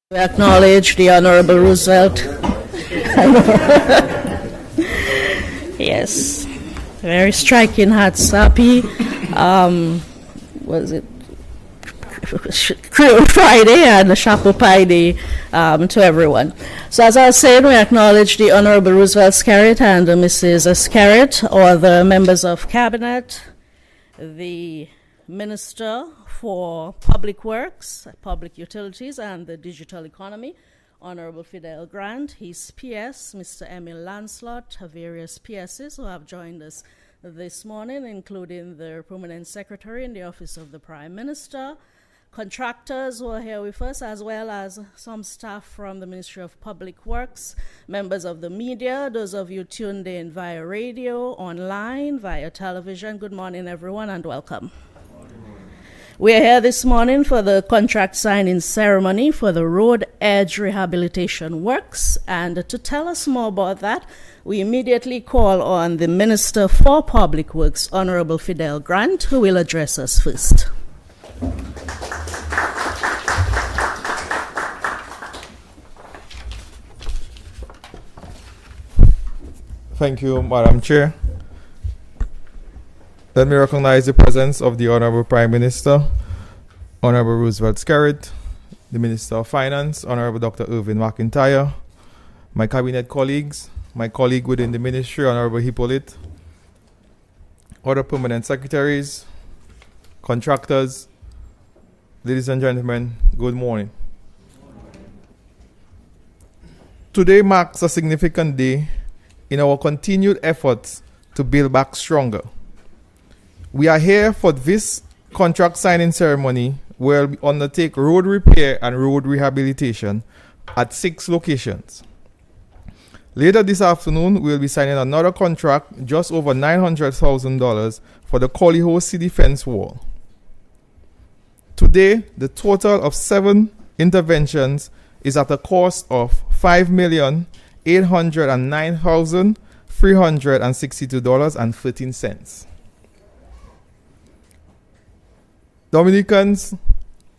We acknowledge the Honorable Roosevelt. Yes, very striking hats. Happy, was it Creole Friday and Chapel Pie Day to everyone. So as I was saying, we acknowledge the Honorable Roosevelt Scarrett and Mrs. Scarrett, or the members of Cabinet, the Minister for Public Works, Public Utilities, and the Digital Economy, Honorable Fidel Grant, his PS, Mr. Emil Lancelot, various PSs who have joined us this morning, including the Permanent Secretary in the Office of the Prime Minister, contractors who are here with us, as well as some staff from the Ministry of Public Works, members of the media, those of you tuned in via radio, online, via television. Good morning, everyone, and welcome. We are here this morning for the contract signing ceremony for the road edge rehabilitation works, and to tell us more about that, we immediately call on the Minister for Public Works, Honorable Fidel Grant, who will address us first. Thank you, Madam Chair. Let me recognize the presence of the Honorable Prime Minister, Honorable Roosevelt Scarrett, the Minister of Finance, Honorable Dr. Irvin McIntyre, my cabinet colleagues, my colleague within the ministry, Honorable Hippolyte, other permanent secretaries, contractors, ladies and gentlemen, good morning. Today marks a significant day in our continued efforts to build back stronger. We are here for this contract signing ceremony where we undertake road repair and road rehabilitation at 6 locations. Later this afternoon, we will be signing another contract just over $900,000 for the Collyho City Fence Wall. Today, the total of 7 interventions is at a cost of $5,809,362.13. Dominicans,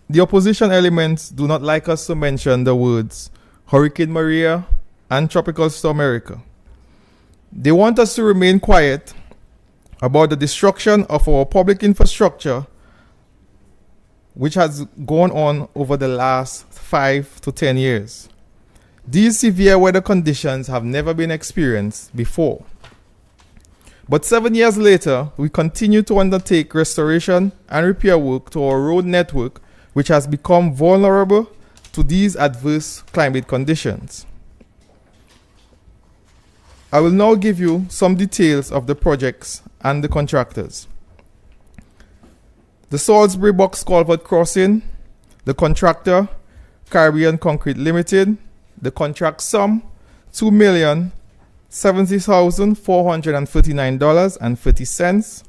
the opposition elements do not like us to mention the words Hurricane Maria and Tropical Storm Erica. They want us to remain quiet about the destruction of our public infrastructure, which has gone on over the last 5 to 10 years. These severe weather conditions have never been experienced before. But 7 years later, we continue to undertake restoration and repair work to our road network, which has become vulnerable to these adverse climate conditions. I will now give you some details of the projects and the contractors. The Salisbury Box Culvert Crossing, the contractor, Caribbean Concrete Limited, the contract sum, $2,070,439.30.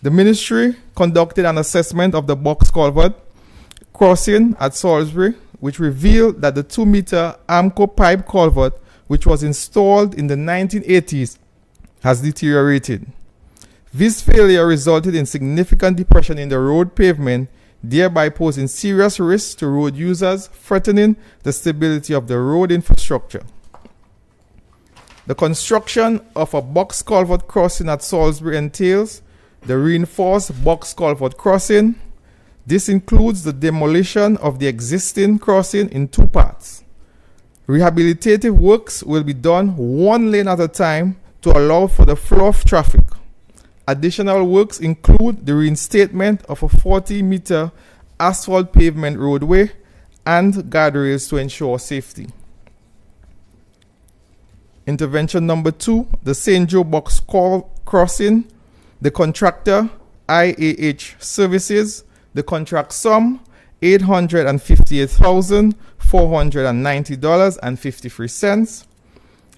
The ministry conducted an assessment of the box culvert crossing at Salisbury, which revealed that the 2-meter Amco pipe culvert, which was installed in the 1980s, has deteriorated. This failure resulted in significant depression in the road pavement, thereby posing serious risks to road users, threatening the stability of the road infrastructure. The construction of a box culvert crossing at Salisbury entails the reinforced box culvert crossing. This includes the demolition of the existing crossing in 2 parts. Rehabilitative works will be done 1 lane at a time to allow for the flow of traffic. Additional works include the reinstatement of a 40-meter asphalt pavement roadway and guardrails to ensure safety. Intervention number 2, the St. Joe Box Crossing, the contractor, IAH Services, the contract sum, $858,490.53.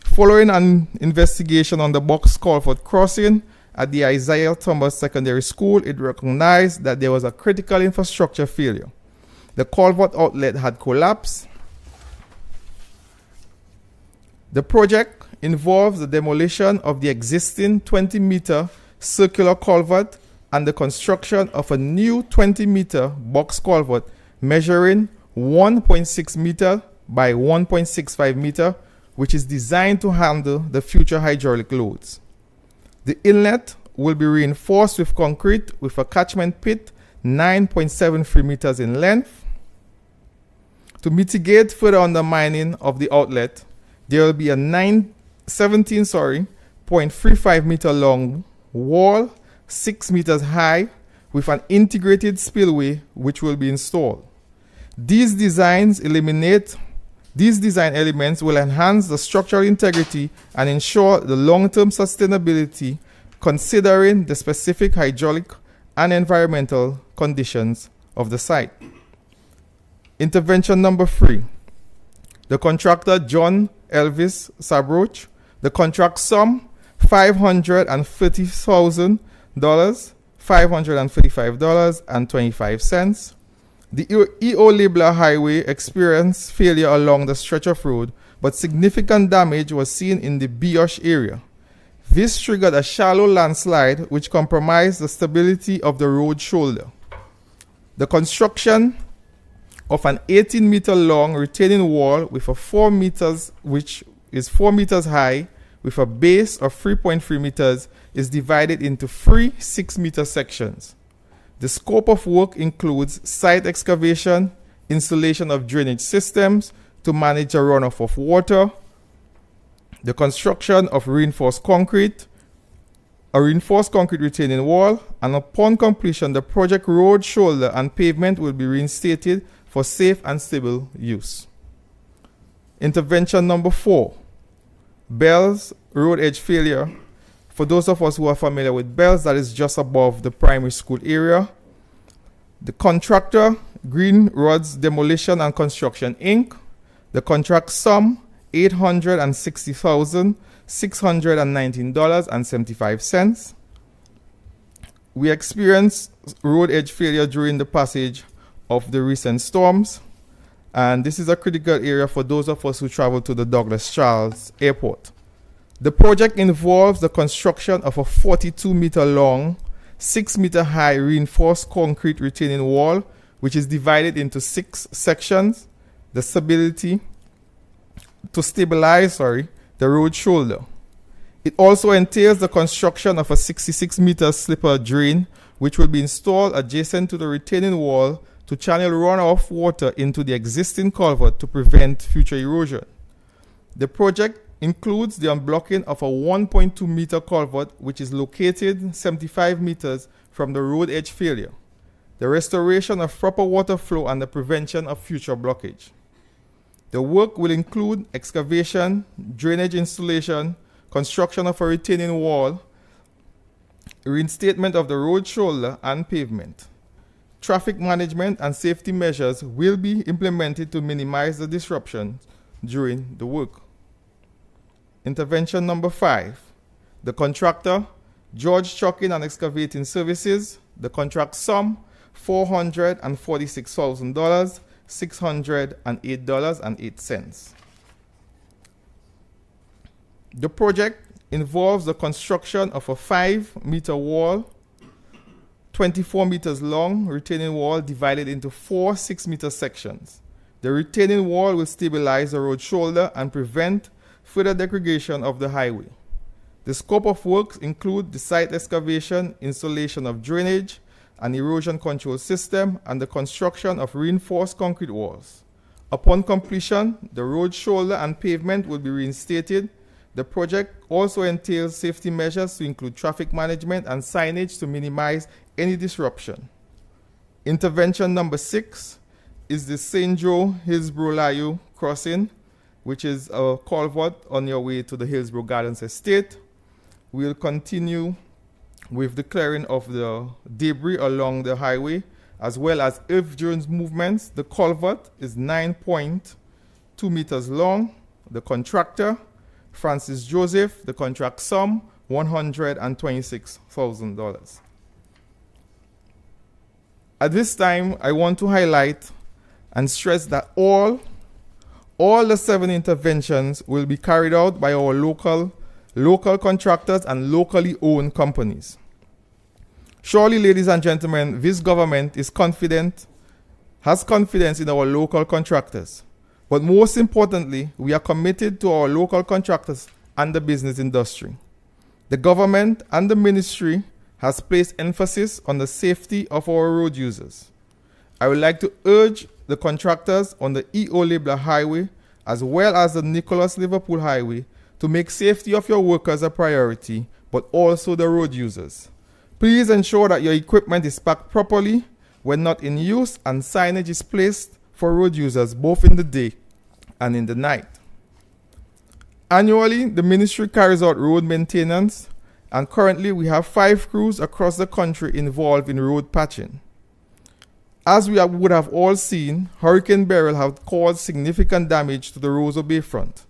Following an investigation on the box culvert crossing at the Isaiah Thomas Secondary School, it recognized that there was a critical infrastructure failure. The culvert outlet had collapsed. The project involves the demolition of the existing 20-meter circular culvert and the construction of a new 20-meter box culvert measuring 1.6 meter by 1.65 meter, which is designed to handle the future hydraulic loads. The inlet will be reinforced with concrete with a catchment pit 9.73 meters in length. To mitigate further undermining of the outlet, there will be a 0.35 meter long wall, 6 meters high, with an integrated spillway which will be installed. These design elements will enhance the structural integrity and ensure the long-term sustainability considering the specific hydraulic and environmental conditions of the site. Intervention number 3. The contractor John Elvis Sabroch. The contract sum $530,000, $535.25. The EO Leblanc Highway experienced failure along the stretch of road, but significant damage was seen in the Bioche area. This triggered a shallow landslide which compromised the stability of the road shoulder. The construction of an 18-meter long retaining wall with a 4 meters, which is 4 meters high, with a base of 3.3 meters, is divided into 3 6-meter sections. The scope of work includes site excavation, installation of drainage systems to manage the runoff of water, the construction of a reinforced concrete retaining wall, and upon completion, the project road shoulder and pavement will be reinstated for safe and stable use. Intervention number 4. Bells road edge failure. For those of us who are familiar with Bells, that is just above the primary school area. The contractor, Green Rods Demolition and Construction, Inc. The contract sum, $860,619.75. We experienced road edge failure during the passage of the recent storms, and this is a critical area for those of us who travel to the Douglas Charles Airport. The project involves the construction of a 42-meter long, 6-meter high reinforced concrete retaining wall, which is divided into 6 sections. To stabilize the road shoulder. It also entails the construction of a 66-meter slipper drain, which will be installed adjacent to the retaining wall to channel runoff water into the existing culvert to prevent future erosion. The project includes the unblocking of a 1.2-meter culvert, which is located 75 meters from the road edge failure, the restoration of proper water flow, and the prevention of future blockage. The work will include excavation, drainage installation, construction of a retaining wall, reinstatement of the road shoulder and pavement. Traffic management and safety measures will be implemented to minimize the disruption during the work. Intervention number 5. The contractor, George Trucking and Excavating Services. The contract sum, $446,000, $608.08. The project involves the construction of a 5-meter wall, 24 meters long retaining wall divided into 4 6-meter sections. The retaining wall will stabilize the road shoulder and prevent further degradation of the highway. The scope of works include the site excavation, installation of drainage, an erosion control system, and the construction of reinforced concrete walls. Upon completion, the road shoulder and pavement will be reinstated. The project also entails safety measures to include traffic management and signage to minimize any disruption. Intervention number 6 is the St. Joe Hillsborough Layo crossing, which is a culvert on your way to the Hillsborough Gardens Estate. We'll continue with the clearing of the debris along the highway, as well as earth during movements. The culvert is 9.2 meters long. The contractor, Francis Joseph. The contract sum, $126,000. At this time, I want to highlight and stress that all the 7 interventions will be carried out by our local contractors and locally owned companies. Surely, ladies and gentlemen, this government is confident has confidence in our local contractors. But most importantly, we are committed to our local contractors and the business industry. The government and the ministry has placed emphasis on the safety of our road users. I would like to urge the contractors on the E.O. Leblanc Highway as well as the Nicholas Liverpool Highway to make safety of your workers a priority, but also the road users. Please ensure that your equipment is packed properly when not in use and signage is placed for road users both in the day and in the night. Annually, the ministry carries out road maintenance, and currently we have 5 crews across the country involved in road patching. As we would have all seen, Hurricane Beryl has caused significant damage to the Roseau Bayfront.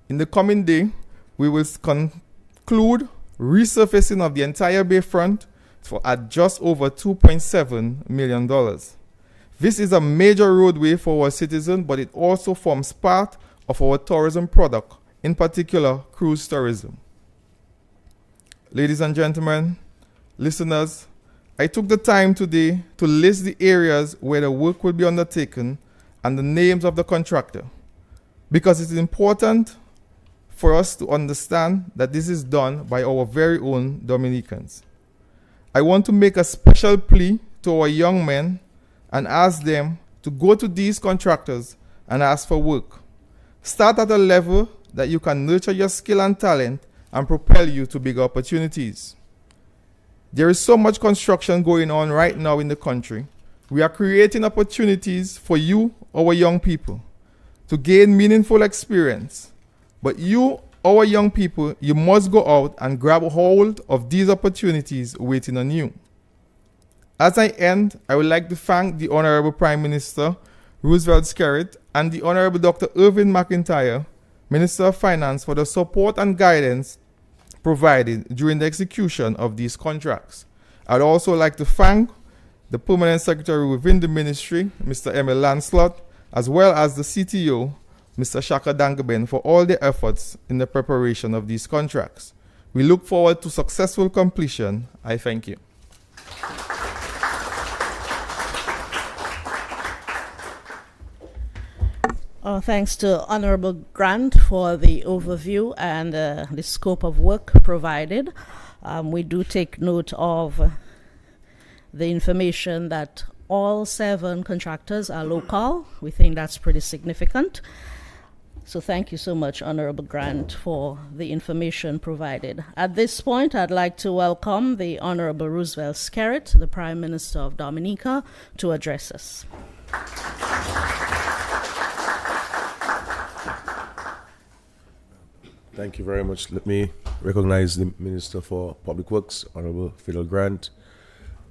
In the coming day, we will conclude resurfacing of the entire bayfront at just over $2.7 million. This is a major roadway for our citizens, but it also forms part of our tourism product, in particular cruise tourism. Ladies and gentlemen, listeners, I took the time today to list the areas where the work will be undertaken and the names of the contractor, because it is important for us to understand that this is done by our very own Dominicans. I want to make a special plea to our young men and ask them to go to these contractors and ask for work. Start at a level that you can nurture your skill and talent and propel you to bigger opportunities. There is so much construction going on right now in the country. We are creating opportunities for you, our young people, to gain meaningful experience. But you, our young people, you must go out and grab a hold of these opportunities waiting on you. As I end, I would like to thank the Honorable Prime Minister, Roosevelt Skerrit, and the Honorable Dr. Irvin McIntyre, Minister of Finance, for the support and guidance provided during the execution of these contracts. I'd also like to thank the Permanent Secretary within the Ministry, Mr. Emil Lancelot, as well as the CTO, Mr. Shaka Dangaben, for all their efforts in the preparation of these contracts. We look forward to successful completion. I thank you. Thanks to Honorable Grant for the overview and the scope of work provided. We do take note of the information that all 7 contractors are local. We think that's pretty significant. So thank you so much, Honorable Grant, for the information provided. At this point, I'd like to welcome the Honorable Roosevelt Skerrit, the Prime Minister of Dominica, to address us. Thank you very much. Let me recognize the Minister for Public Works, Honorable Fidel Grant,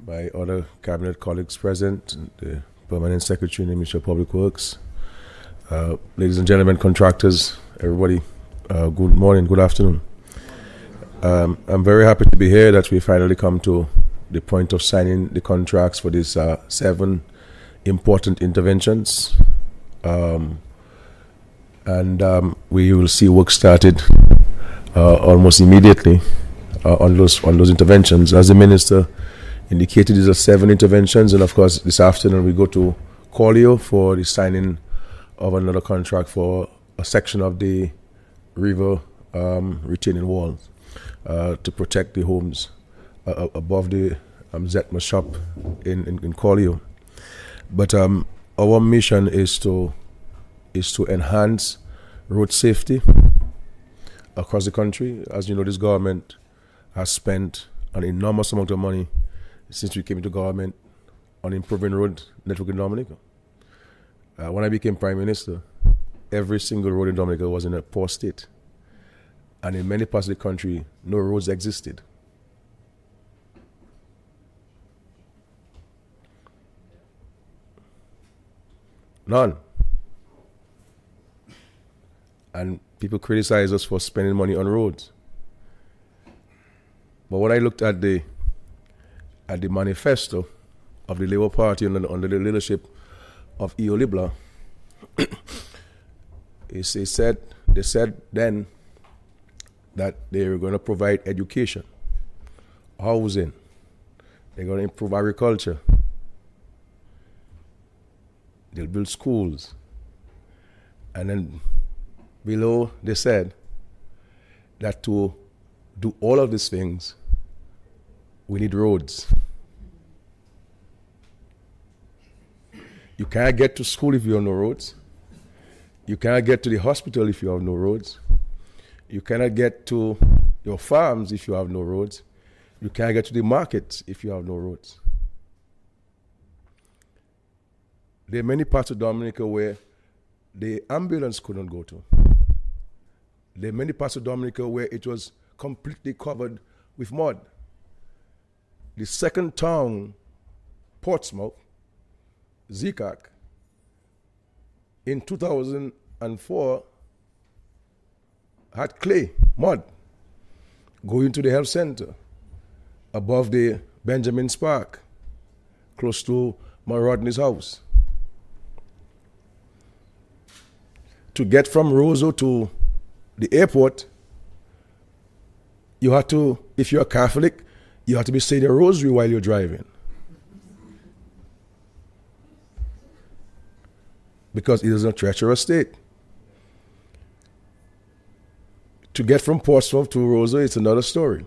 my other cabinet colleagues present, the Permanent Secretary in the Ministry of Public Works, ladies and gentlemen, contractors, everybody, good morning, good afternoon. I'm very happy to be here that we finally come to the point of signing the contracts for these 7 important interventions. We will see work started almost immediately on those interventions. As the Minister indicated, these are 7 interventions, and of course this afternoon we go to Corleo for the signing of another contract for a section of the river retaining wall to protect the homes above the Zetma shop in Corleo. But our mission is to enhance road safety across the country. As you know, this government has spent an enormous amount of money since we came into government on improving road network in Dominica. When I became Prime Minister, every single road in Dominica was in a poor state. And in many parts of the country, no roads existed. None. And people criticize us for spending money on roads. But when I looked at the manifesto of the Labour Party under the leadership of E.O. Leblanc, they said then that they were going to provide education, housing, they're going to improve agriculture. they'll build schools. And then below, they said that to do all of these things, we need roads. You can't get to school if you have no roads. You cannot get to the hospital if you have no roads. You cannot get to your farms if you have no roads. You can't get to the markets if you have no roads. There are many parts of Dominica where the ambulance couldn't go to. There are many parts of Dominica where it was completely covered with mud. The second town, Portsmouth, Zikak, in 2004, had clay, mud, going to the health center above the Benjamin's Park, close to my Rodney's house. To get from Roseau to the airport, you have to, if you're a Catholic, you have to be saying a rosary while you're driving. Because it is a treacherous state. To get from Portsmouth to Roseau, it's another story.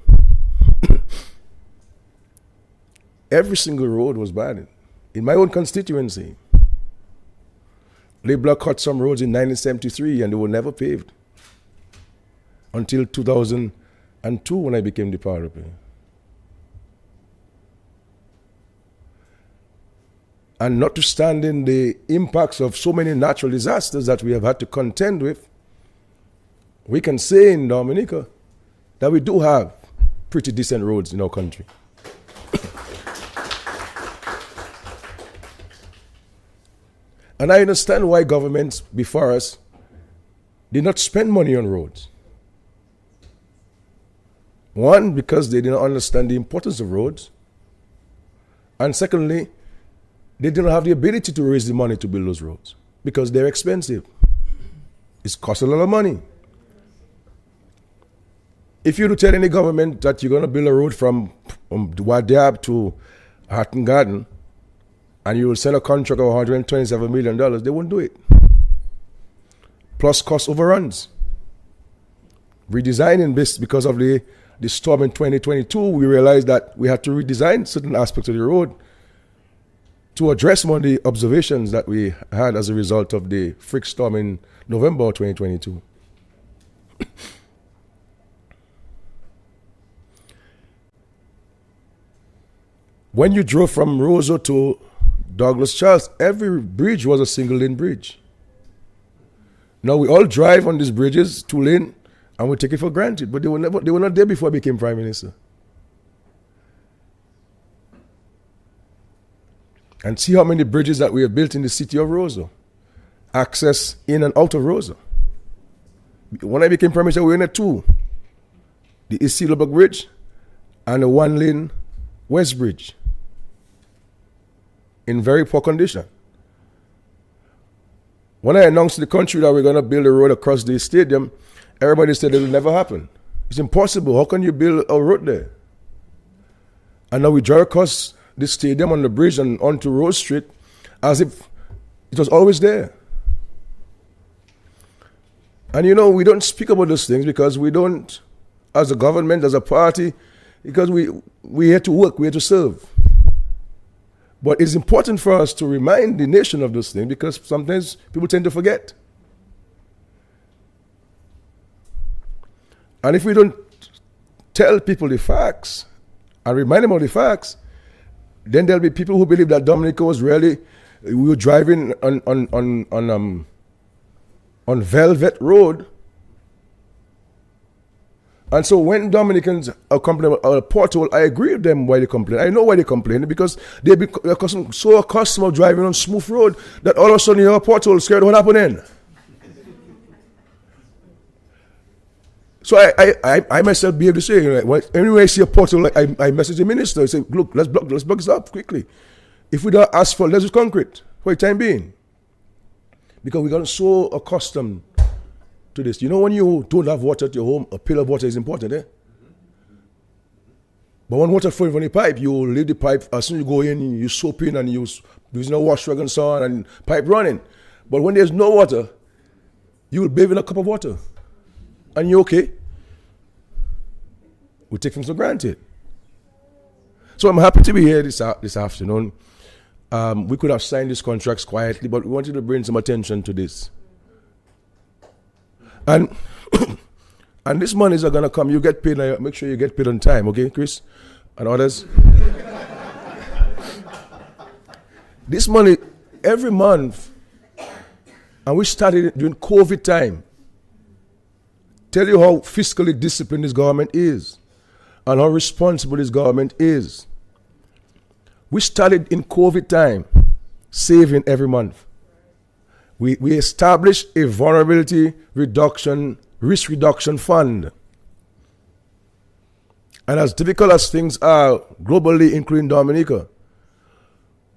Every single road was bad. In my own constituency, Leblanc cut some roads in 1973 and they were never paved until 2002 when I became the parliament. And notwithstanding the impacts of so many natural disasters that we have had to contend with, we can say in Dominica that we do have pretty decent roads in our country. And I understand why governments before us did not spend money on roads. One, because they did not understand the importance of roads. And secondly, they didn't have the ability to raise the money to build those roads because they're expensive. It's cost a lot of money. If you to tell any government that you're going to build a road from Wadiab to Hatton Garden and you will send a contract of $127 million, they won't do it. Plus cost overruns. Redesigning this because of the storm in 2022, we realized that we had to redesign certain aspects of the road to address one of the observations that we had as a result of the freak storm in November 2022. When you drove from Roseau to Douglas Charles, every bridge was a single-lane bridge. Now we all drive on these bridges, two-lane, and we take it for granted, but they were not there before I became Prime Minister. And see how many bridges that we have built in the city of Roseau. Access in and out of Roseau. When I became Prime Minister, we were in two. The East Leblanc Bridge and the one-lane West Bridge. In very poor condition. When I announced to the country that we're going to build a road across the stadium, everybody said it will never happen. It's impossible. How can you build a road there? And now we drive across the stadium on the bridge and onto Rose Street as if it was always there. And you know, we don't speak about those things because we don't, as a government, as a party, because we're here to work, we're here to serve. But it's important for us to remind the nation of those things because sometimes people tend to forget. And if we don't tell people the facts and remind them of the facts, then there'll be people who believe that Dominica was really, we were driving on Velvet Road. And so when Dominicans are complaining about a pothole, I agree with them why they complain. I know why they complain, because they're so accustomed of driving on smooth road that all of a sudden you have a pothole, scared what happened then. So I myself be able to say, anyway I see a pothole, I message the minister, I say, look, let's block this up quickly. If we don't asphalt, let's use concrete for the time being. Because we got so accustomed to this. You know, when you don't have water at your home, a pail of water is important, eh? But when water flows from the pipe, you leave the pipe, as soon as you go in, you soap in and you using a wash rag and so on, and pipe running. But when there's no water, you will bathe in a cup of water. And you're okay. We take things for granted. So I'm happy to be here this afternoon. We could have signed these contracts quietly, but we wanted to bring some attention to this. And and these monies are going to come. You get paid. Make sure you get paid on time, okay, Chris? And others. This money, every month, and we started during COVID time. Tell you how fiscally disciplined this government is and how responsible this government is. We started in COVID time, saving every month. We established a vulnerability reduction, risk reduction fund. And as difficult as things are globally, including Dominica,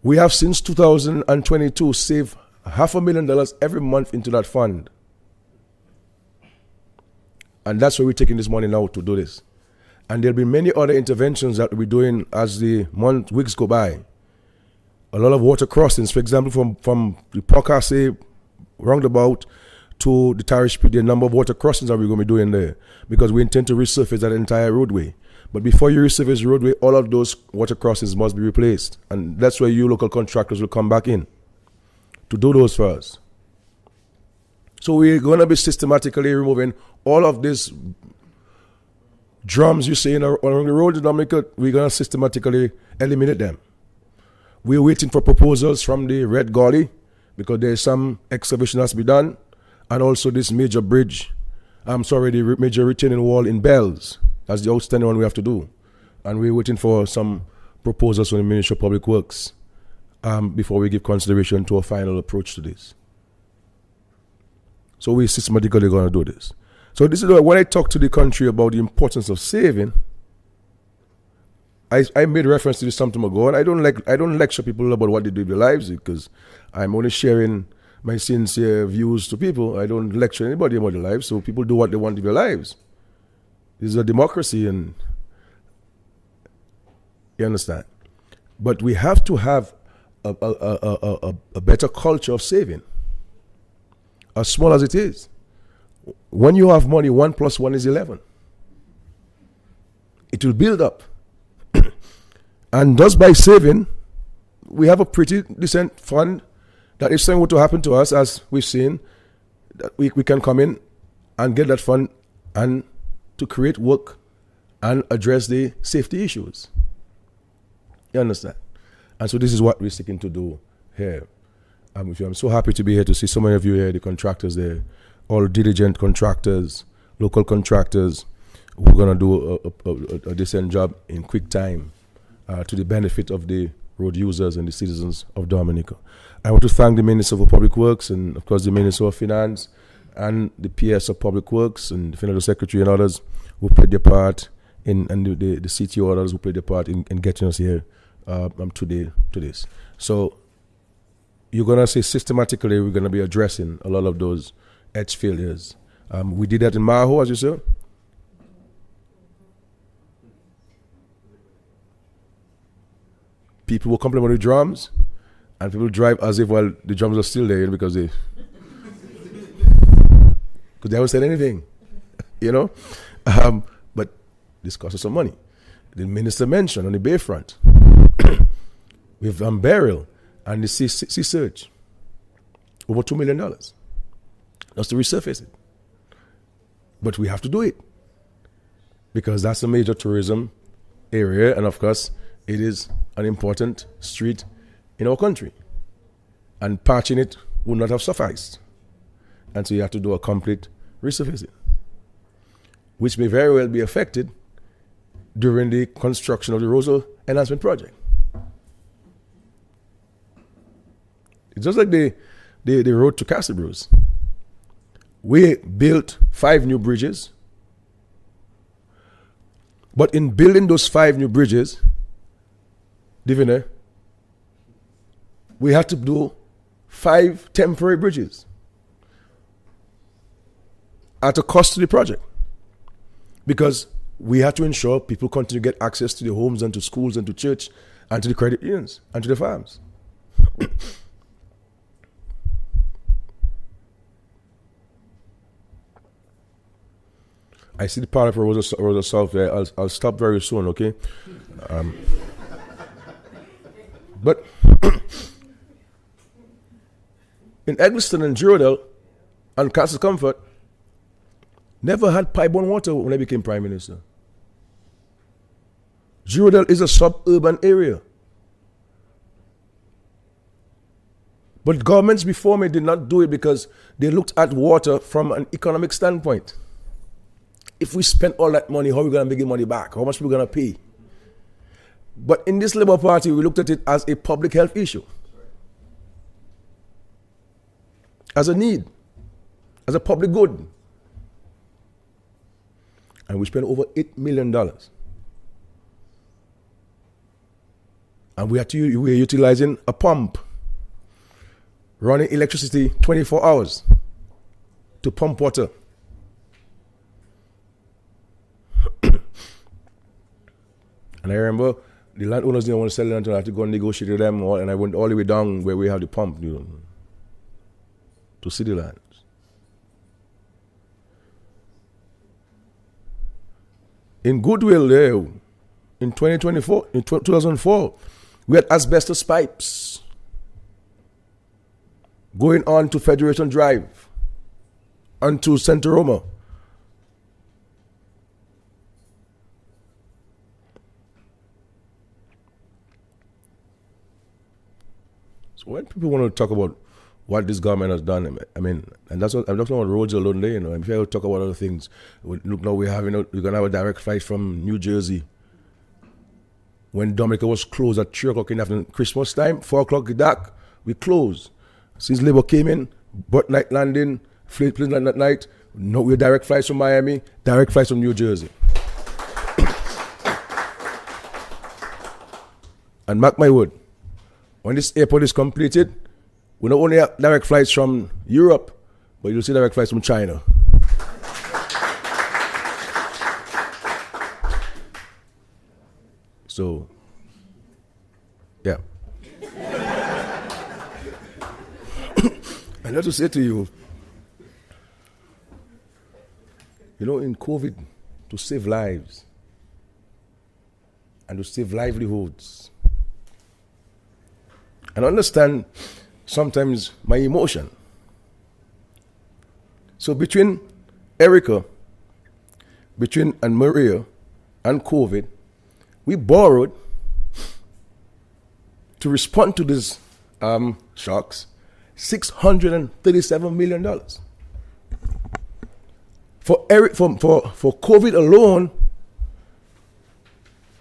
we have since 2022 saved $500,000 every month into that fund. And that's where we're taking this money now to do this. And there'll be many other interventions that we'll be doing as the weeks go by. A lot of water crossings, for example, from the Pocasset roundabout to the Tarish Street, the number of water crossings that we're going to be doing there, because we intend to resurface that entire roadway. But before you resurface the roadway, all of those water crossings must be replaced. And that's where you local contractors will come back in to do those for us. So we're going to be systematically removing all of these drums you see along the road in Dominica. We're going to systematically eliminate them. We're waiting for proposals from the Red Gully because there's some excavation that has to be done. And also this major bridge, the major retaining wall in Bells. That's the outstanding one we have to do. And we're waiting for some proposals from the Ministry of Public Works before we give consideration to a final approach to this. So we're systematically going to do this. So this is when I talk to the country about the importance of saving. I made reference to this some time ago, and I don't lecture people about what they do with their lives because I'm only sharing my sincere views to people. I don't lecture anybody about their lives, so people do what they want with their lives. This is a democracy, and you understand. But we have to have a better culture of saving, as small as it is. When you have money, 1 + 1 is 11. It will build up. And just by saving, we have a pretty decent fund that if something were to happen to us, as we've seen, that we can come in and get that fund and to create work and address the safety issues. You understand? And so this is what we're seeking to do here. I'm so happy to be here to see so many of you here, the contractors there, all diligent contractors, local contractors, who are going to do a decent job in quick time to the benefit of the road users and the citizens of Dominica. I want to thank the Minister for Public Works and, of course, the Minister of Finance and the PS of Public Works and the Financial Secretary and others who played their part and the CTO others who played their part in getting us here today to this. So you're going to see systematically we're going to be addressing a lot of those edge failures. We did that in Maho, as you said. People will complain about the drums, and people drive as if, well, the drums are still there because they haven't said anything, But this costs us some money. The minister mentioned on the Bayfront, with burial and the sea surge, over $2 million just to resurface it. But we have to do it because that's a major tourism area, and of course, it is an important street in our country. And patching it would not have sufficed. And so you have to do a complete resurfacing, which may very well be affected during the construction of the Rosal Enhancement Project. It's just like the road to Castlebrews. We built 5 new bridges, but in building those 5 new bridges, Divine, we had to do 5 temporary bridges at a cost to the project. Because we have to ensure people continue to get access to their homes and to schools and to church and to the credit unions and to the farms. I see the part of Rosa South there. I'll stop very soon, okay? But in Eggleston and Girardale and Castle Comfort, never had pipe-borne water when I became Prime Minister. Girardale is a suburban area. But governments before me did not do it because they looked at water from an economic standpoint. If we spend all that money, how are we going to make the money back? How much are we going to pay? But in this Labour Party, we looked at it as a public health issue. As a need. As a public good. And we spent over $8 million. And we're utilizing a pump, running electricity 24 hours to pump water. And I remember the landowners didn't want to sell it until I had to go and negotiate with them, and I went all the way down where we have the pump, to city lands. In Goodwill there, in 2004, we had asbestos pipes going on to Federation Drive and to Santa Roma. So when people want to talk about what this government has done, I mean, and that's what I'm talking about roads alone there, If I talk about other things, look now we're going to have a direct flight from New Jersey. When Dominica was closed at 3 o'clock in the afternoon, Christmas time, 4 o'clock dark, we closed. Since Labour came in, but night landing, flight at night, no, we're direct flights from Miami, direct flights from New Jersey. And mark my word, when this airport is completed, we not only have direct flights from Europe, but you'll see direct flights from China. So, yeah. I have to say to you, in COVID, to save lives and to save livelihoods, and understand sometimes my emotion. So between Erica, and Maria, and COVID, we borrowed to respond to these shocks $637 million. For COVID alone,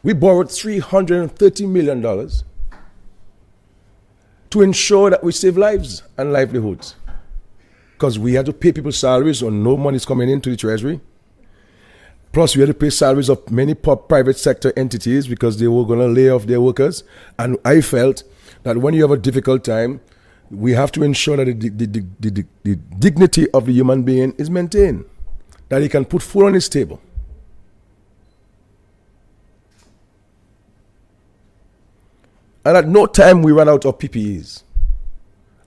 we borrowed $330 million to ensure that we save lives and livelihoods. Because we had to pay people's salaries or no money is coming into the treasury. Plus, we had to pay salaries of many private sector entities because they were going to lay off their workers. And I felt that when you have a difficult time, we have to ensure that the dignity of the human being is maintained, that he can put food on his table. And at no time we ran out of PPEs.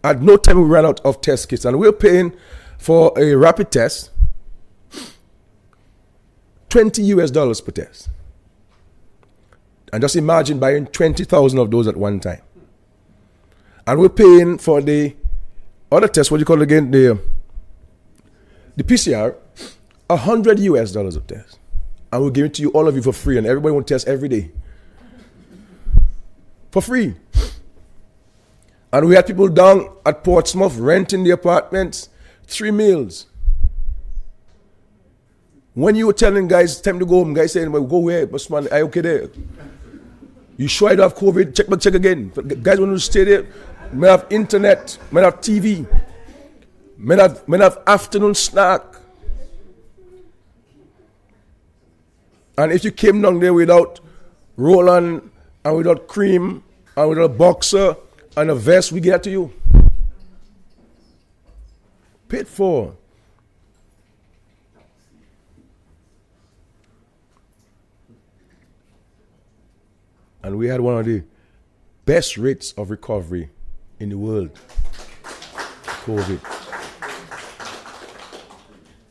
At no time we ran out of test kits. And we're paying for a rapid test $20 per test. And just imagine buying 20,000 of those at one time. And we're paying for the other test, what do you call it again? The PCR, $100 of test. And we're giving it to you, all of you, for free. And everybody will test every day. For free. And we had people down at Portsmouth renting the apartments, 3 meals. When you were telling guys, time to go home, guys saying, well, go where? But man, are you okay there? You sure I don't have COVID? Check again. But guys want to stay there. May have internet, may have TV, may have afternoon snack. And if you came down there without Roland and without cream and without a boxer and a vest, we get to you. Paid for. and we had one of the best rates of recovery in the world. COVID.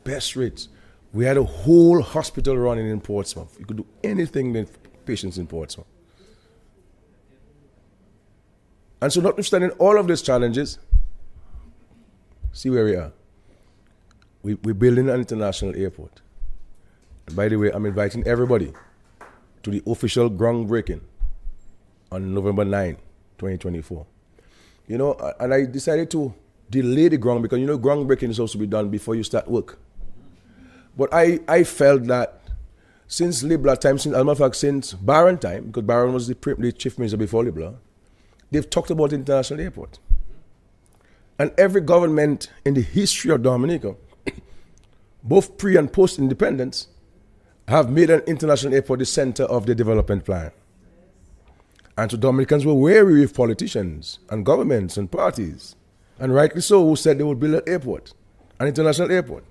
Best rates. We had a whole hospital running in Portsmouth. You could do anything with patients in Portsmouth. And so, notwithstanding all of these challenges, see where we are. We're building an international airport. And by the way, I'm inviting everybody to the official groundbreaking on November 9, 2024. You know, and I decided to delay the ground because, you know, groundbreaking is supposed to be done before you start work. But I felt that since Leblanc time, since Barron time, because Barron was the chief minister before Leblanc, they've talked about the international airport. And every government in the history of Dominica, both pre and post independence, have made an international airport the center of their development plan. And so Dominicans were wary with politicians and governments and parties, and rightly so, who said they would build an airport, an international airport.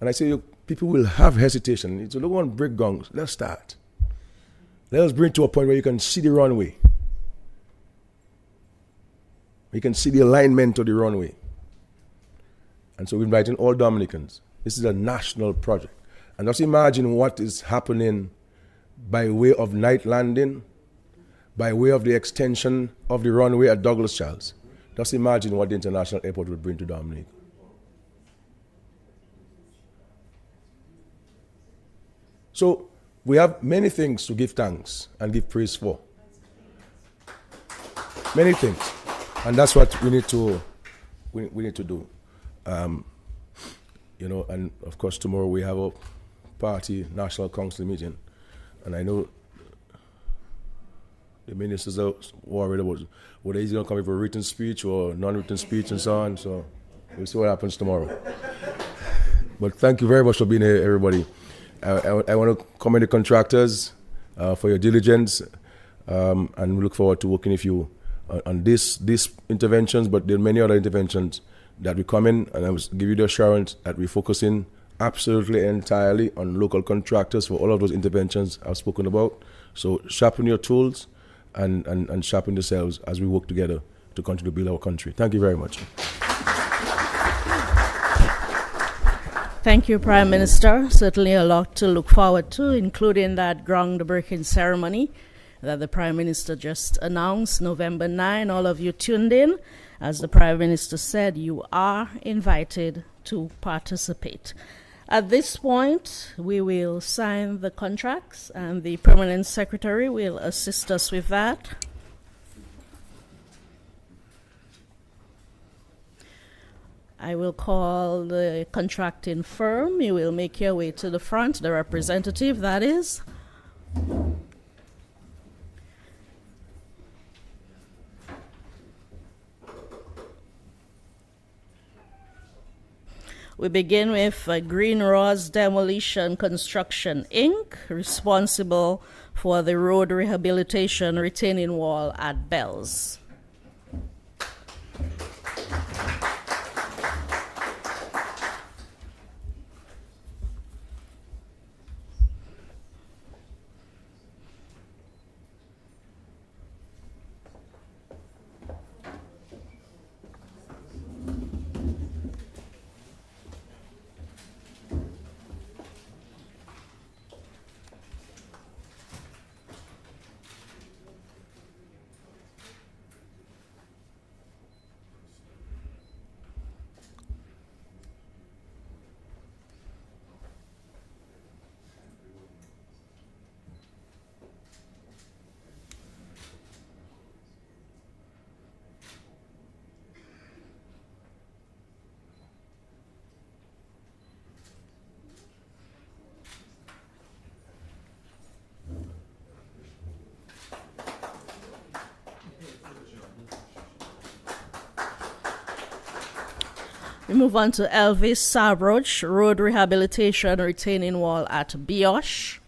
And I say, people will have hesitation. So don't want to break gongs. Let's start. Let us bring it to a point where you can see the runway. You can see the alignment of the runway. And so we're inviting all Dominicans. This is a national project. And just imagine what is happening by way of night landing, by way of the extension of the runway at Douglas Charles. Just imagine what the international airport will bring to Dominica. So we have many things to give thanks and give praise for. Many things. And that's what we need to do. You know, and of course tomorrow we have a party national council meeting, and I know the ministers are worried about whether he's going to come with a written speech or non-written speech and so on. So we'll see what happens tomorrow. But thank you very much for being here, everybody. I want to commend the contractors for your diligence, and we look forward to working with you on these interventions, but there are many other interventions that we come in, and I will give you the assurance that we're focusing absolutely entirely on local contractors for all of those interventions I've spoken about. So sharpen your tools and sharpen yourselves as we work together to continue to build our country. Thank you very much. Thank you, Prime Minister. Certainly a lot to look forward to, including that groundbreaking ceremony that the Prime Minister just announced, November 9. All of you tuned in. As the Prime Minister said, you are invited to participate. At this point, we will sign the contracts, and the Permanent Secretary will assist us with that. I will call the contracting firm. You will make your way to the front, the representative, that is. We begin with Green Rose Demolition Construction, Inc., responsible for the road rehabilitation retaining wall at Bells. We move on to Elvis Sabroch, road rehabilitation retaining wall at Biosh.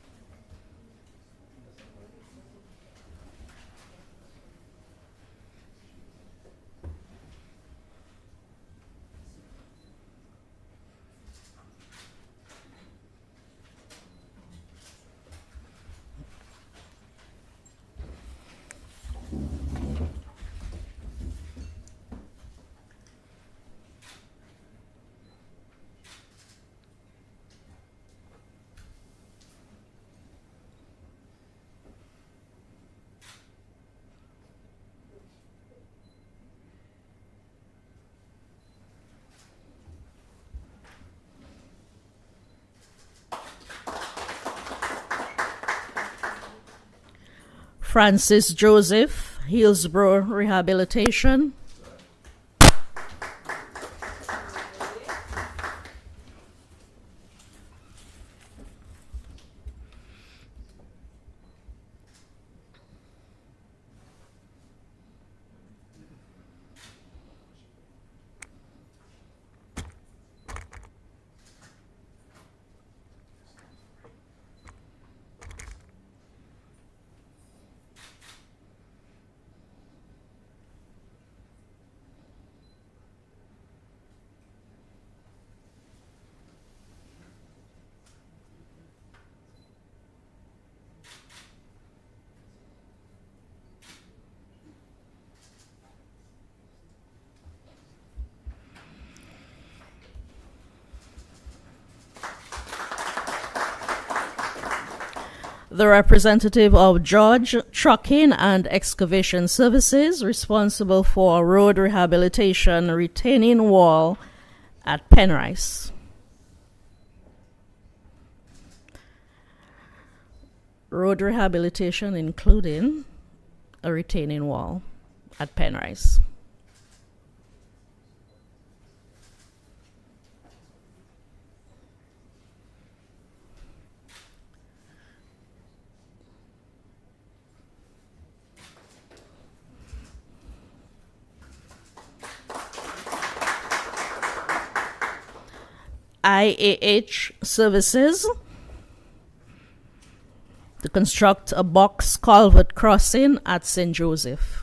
Francis Joseph, Hillsborough Rehabilitation. The representative of George Trucking and Excavation Services, responsible for road rehabilitation retaining wall at Penrice. Road rehabilitation including a retaining wall at Penrice. IAH Services to construct a box culvert crossing at St. Joseph.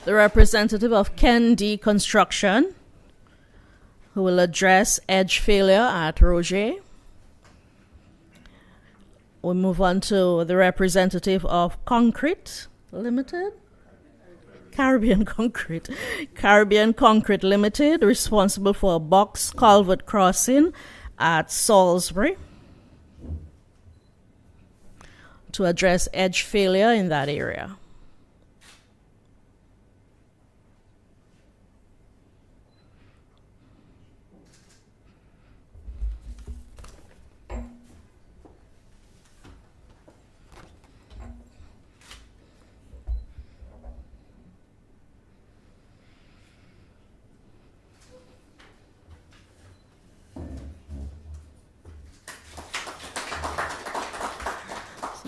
The representative of Ken D Construction, who will address edge failure at Roger. We move on to the representative of Concrete Limited, Caribbean Concrete Limited, responsible for a box culvert crossing at Salisbury, to address edge failure in that area.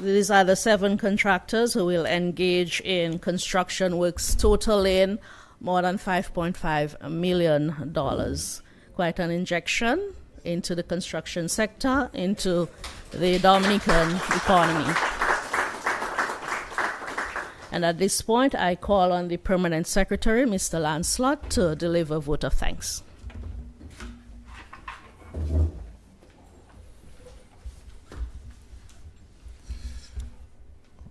These are the 7 contractors who will engage in construction works totaling more than $5.5 million. Quite an injection into the construction sector, into the Dominican economy. And at this point, I call on the Permanent Secretary, Mr. Lancelot, to deliver a vote of thanks.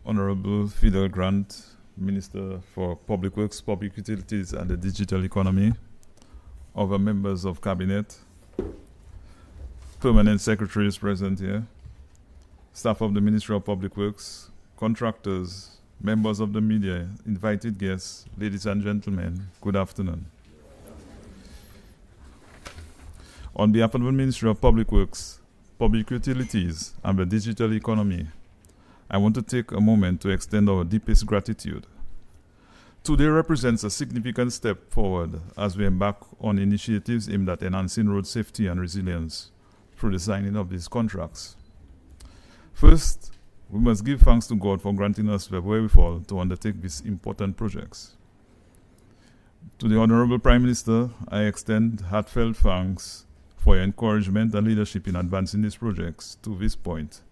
Honorable Fidel Grant, Minister for Public Works, Public Utilities and the Digital Economy, other members of Cabinet, Permanent Secretaries present here, staff of the Ministry of Public Works, contractors, members of the media, invited guests, ladies and gentlemen, good afternoon. On behalf of the Ministry of Public Works, Public Utilities and the Digital Economy, I want to take a moment to extend our deepest gratitude. Today represents a significant step forward as we embark on initiatives aimed at enhancing road safety and resilience through the signing of these contracts. First, we must give thanks to God for granting us the wherewithal to undertake these important projects. To the Honorable Prime Minister, I extend heartfelt thanks for your encouragement and leadership in advancing these projects to this point,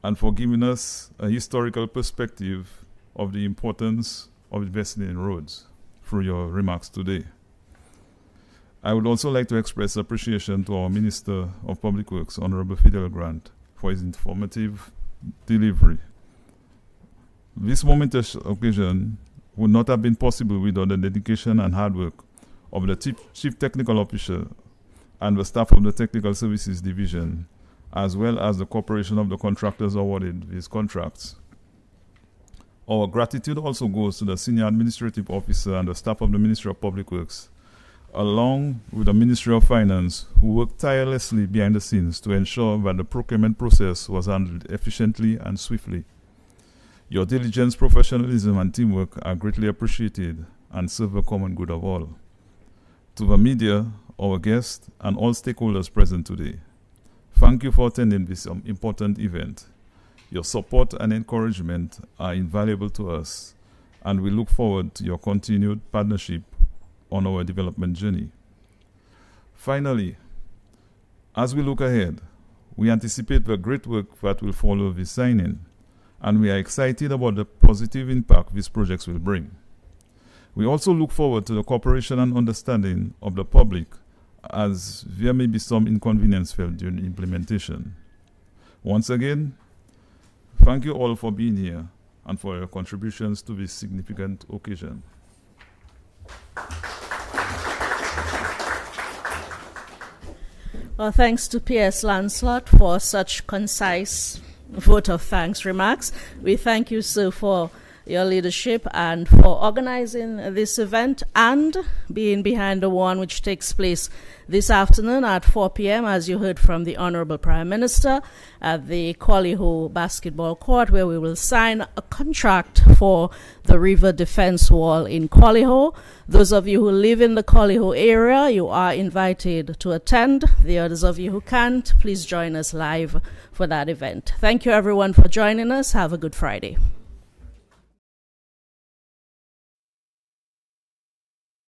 and for giving us a historical perspective of the importance of investing in roads through your remarks today. I would also like to express appreciation to our Minister of Public Works, Honorable Fidel Grant, for his informative delivery. This momentous occasion would not have been possible without the dedication and hard work of the Chief Technical Officer and the staff of the Technical Services Division, as well as the cooperation of the contractors awarded these contracts. Our gratitude also goes to the Senior Administrative Officer and the staff of the Ministry of Public Works, along with the Ministry of Finance, who worked tirelessly behind the scenes to ensure that the procurement process was handled efficiently and swiftly. Your diligence, professionalism, and teamwork are greatly appreciated and serve the common good of all. To the media, our guests, and all stakeholders present today, thank you for attending this important event. Your support and encouragement are invaluable to us, and we look forward to your continued partnership on our development journey. Finally, as we look ahead, we anticipate the great work that will follow this signing, and we are excited about the positive impact these projects will bring. We also look forward to the cooperation and understanding of the public, as there may be some inconvenience felt during implementation. Once again, thank you all for being here and for your contributions to this significant occasion. Well, thanks to P.S. Lancelot for such concise vote of thanks remarks. We thank you, sir, for your leadership and for organizing this event and being behind the one which takes place this afternoon at 4 p.m., as you heard from the Honorable Prime Minister, at the Collyho Basketball Court, where we will sign a contract for the river defense wall in Collyho. Those of you who live in the Collyho area, you are invited to attend. The others of you who can't, please join us live for that event. Thank you, everyone, for joining us. Have a good Friday.